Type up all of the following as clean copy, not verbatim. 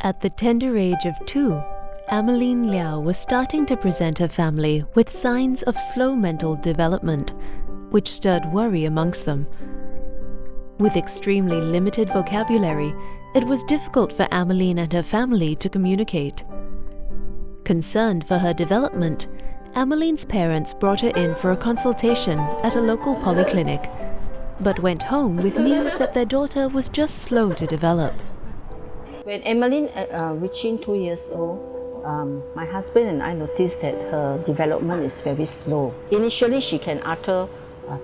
At the tender age of 2, Ameline Liao was starting to present her family with signs of slow mental development, which stirred worry amongst them. With extremely limited vocabulary, it was difficult for Ameline and her family to communicate. Concerned for her development, Ameline's parents brought her in for a consultation at a local polyclinic, but went home with news that their daughter was just slow to develop. When Emmeline reaching 2 years old, my husband and I noticed that her development is very slow. Initially, she can utter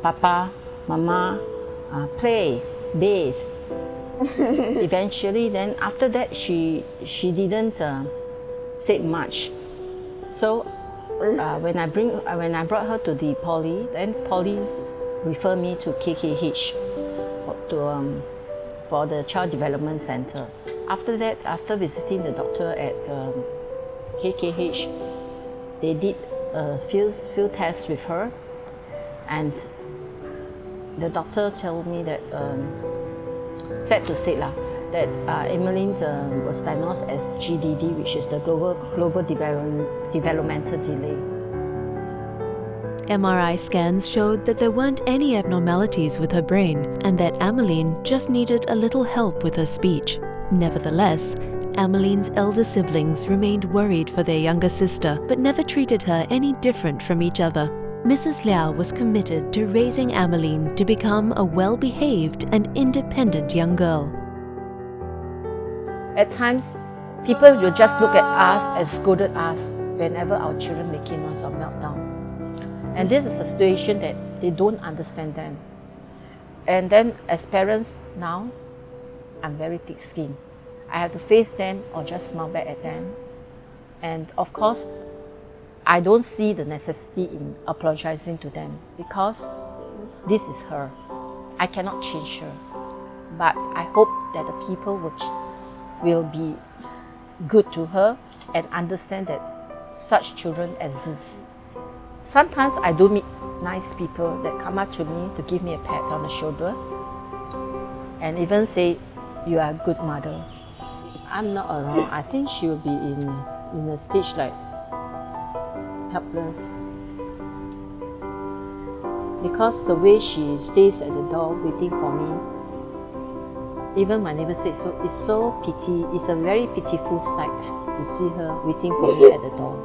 Papa, Mama, play, bathe. Eventually, then after that, she didn't say much. So when I brought her to the poly, then poly referred me to KKH for the Child Development Center. After that, after visiting the doctor at KKH, they did a few tests with her, and the doctor told me that, sad to say that Emmeline was diagnosed as GDD, which is the Global Developmental Delay. MRI scans showed that there weren't any abnormalities with her brain and that Ameline just needed a little help with her speech. Nevertheless, Ameline's elder siblings remained worried for their younger sister, but never treated her any different from each other. Mrs. Liao was committed to raising Ameline to become a well-behaved and independent young girl. At times, people will just look at us and scold at us whenever our children make noise or meltdown. And this is a situation that they don't understand then. And then as parents now, I'm very thick-skinned. I have to face them or just smile back at them. And of course, I don't see the necessity in apologizing to them because this is her. I cannot change her. But I hope that the people will be good to her and understand that such children exist. Sometimes I do meet nice people that come up to me to give me a pat on the shoulder and even say, "You are a good mother." If I'm not around, I think she will be in a stage like helpless. Because the way she stays at the door waiting for me, even my neighbor said it's a very pitiful sight to see her waiting for me at the door.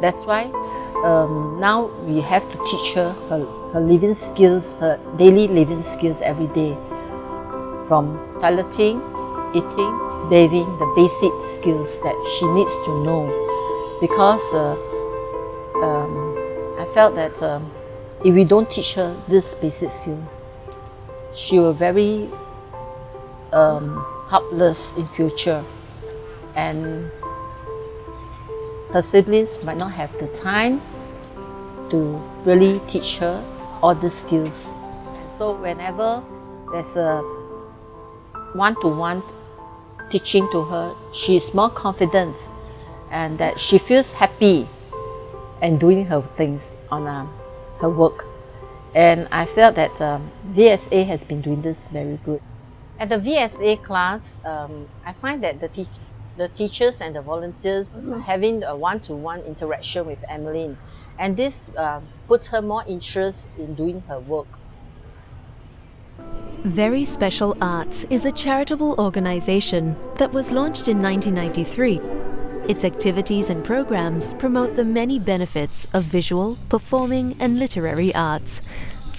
That's why now we have to teach her her living skills, her daily living skills every day. From toileting, eating, bathing, the basic skills that she needs to know. Because I felt that if we don't teach her these basic skills, she will very helpless in future, and her siblings might not have the time to really teach her all these skills. So whenever there's a one-to-one teaching to her, she's more confident and that she feels happy and doing her things on her work. And I felt that VSA has been doing this very good. At the VSA class, I find that the teachers and the volunteers having a one-to-one interaction with Emmeline, and this puts her more interest in doing her work. Very Special Arts is a charitable organization that was launched in 1993. Its activities and programs promote the many benefits of visual, performing and literary arts,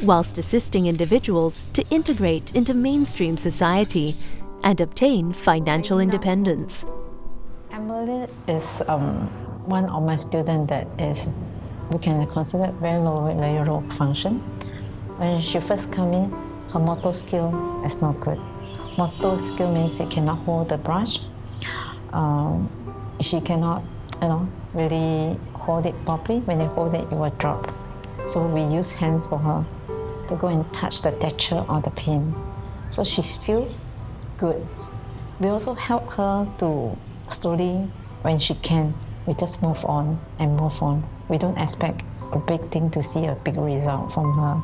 whilst assisting individuals to integrate into mainstream society and obtain financial independence. Emily is one of my students that we can consider very low function. When she first came in, her motor skill is not good. Motor skill means she cannot hold the brush. She cannot, really hold it properly. When you hold it, it will drop. So we use hands for her to go and touch the texture or the paint. So she feels good. We also help her to slowly, when she can, we just move on and move on. We don't expect a big thing to see a big result from her.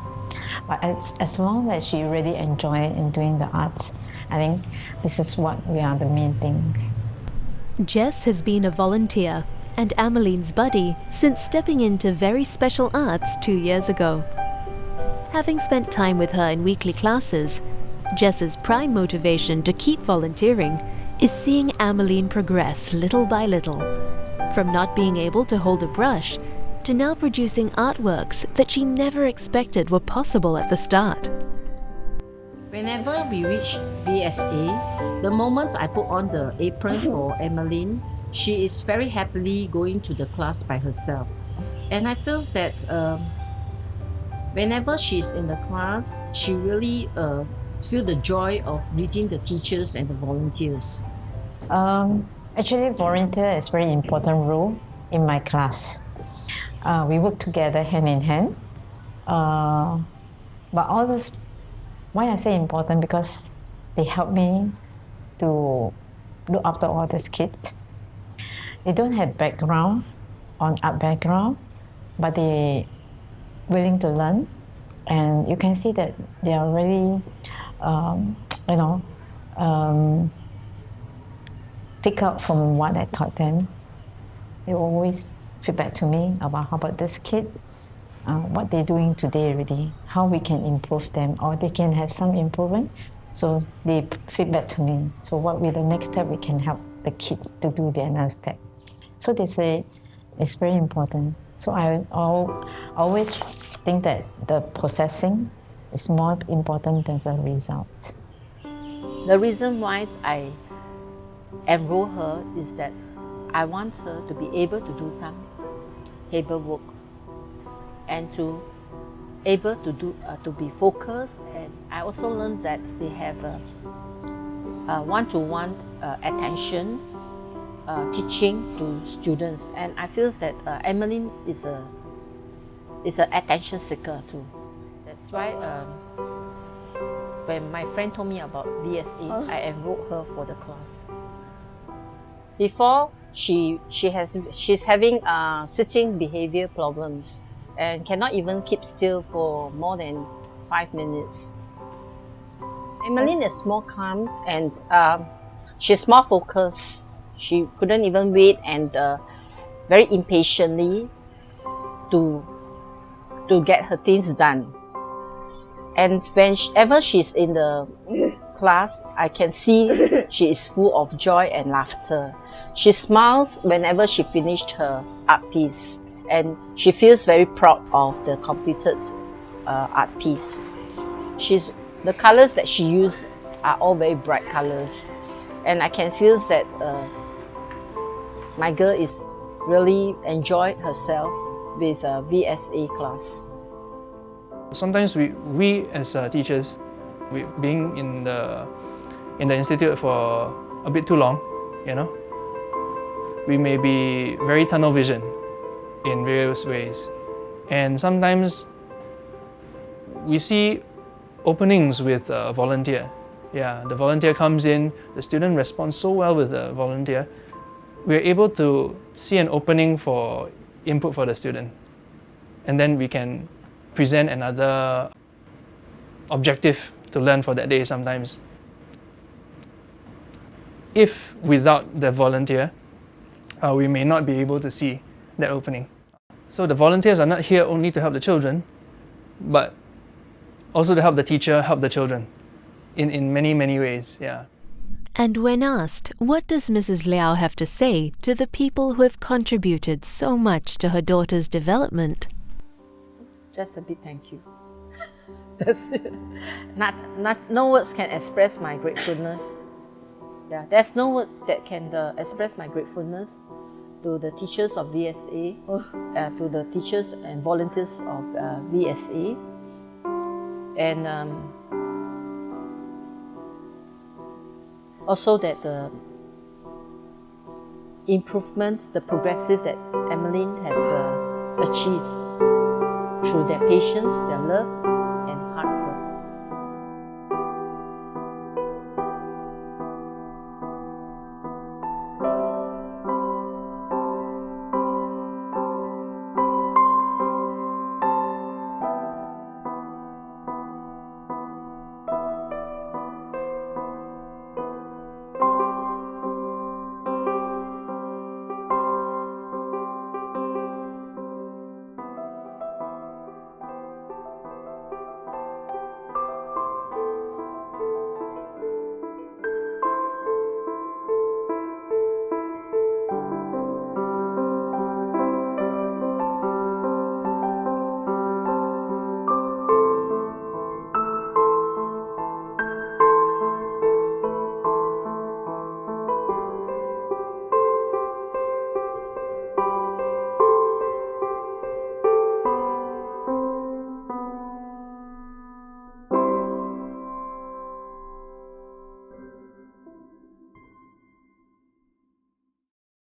But as long as she really enjoys in doing the arts, I think this is what we are the main things. Jess has been a volunteer and Ameline's buddy since stepping into very special arts 2 years ago. Having spent time with her in weekly classes, Jess's prime motivation to keep volunteering is seeing Ameline progress little by little, from not being able to hold a brush to now producing artworks that she never expected were possible at the start. Whenever we reach VSA, the moment I put on the apron for Emmeline, she is very happily going to the class by herself. And I feel that whenever she's in the class, she really feel the joy of meeting the teachers and the volunteers. Actually, volunteer is a very important role in my class. We work together hand in hand. But all this, why I say important, because they help me to look after all these kids. They don't have background on art background, but they willing to learn, and you can see that they are really, pick up from what I taught them. They always feedback to me about how about this kid, what they're doing today already, how we can improve them, or they can have some improvement. So they feedback to me. So what will the next step we can help the kids to do the next step. So they say it's very important. So I always think that the processing is more important than the result. The reason why I enroll her is that I want her to be able to do some table work and to able to do to be focused. And I also learned that they have a one-to-one attention teaching to students, and I feel that Emmeline is an attention seeker too. That's why when my friend told me about VSA, I enrolled her for the class. Before, she's having sitting behavior problems and cannot even keep still for more than 5 minutes. Emmeline is more calm and she's more focused. She couldn't even wait and very impatiently to get her things done. And whenever she's in the class, I can see she is full of joy and laughter. She smiles whenever she finished her art piece, and she feels very proud of the completed art piece. The colors that she used are all very bright colors, and I can feel that my girl is really enjoyed herself with a VSA class. Sometimes we as teachers, being in the institute for a bit too long, we may be very tunnel vision in various ways, and sometimes we see openings with a volunteer. Yeah, the volunteer comes in, the student responds so well with the volunteer, we're able to see an opening for input for the student, and then we can present another objective to learn for that day sometimes. If without the volunteer, we may not be able to see that opening. So the volunteers are not here only to help the children, but also to help the teacher, help the children in many, many ways, yeah. And when asked, what does Mrs. Liao have to say to the people who have contributed so much to her daughter's development? Just a big thank you. That's it. No words can express my gratefulness. Yeah, there's no word that can express my gratefulness to the teachers of VSA, to the teachers and volunteers of VSA, and also that the improvements, the progressive that Emmeline has achieved through their patience, their love,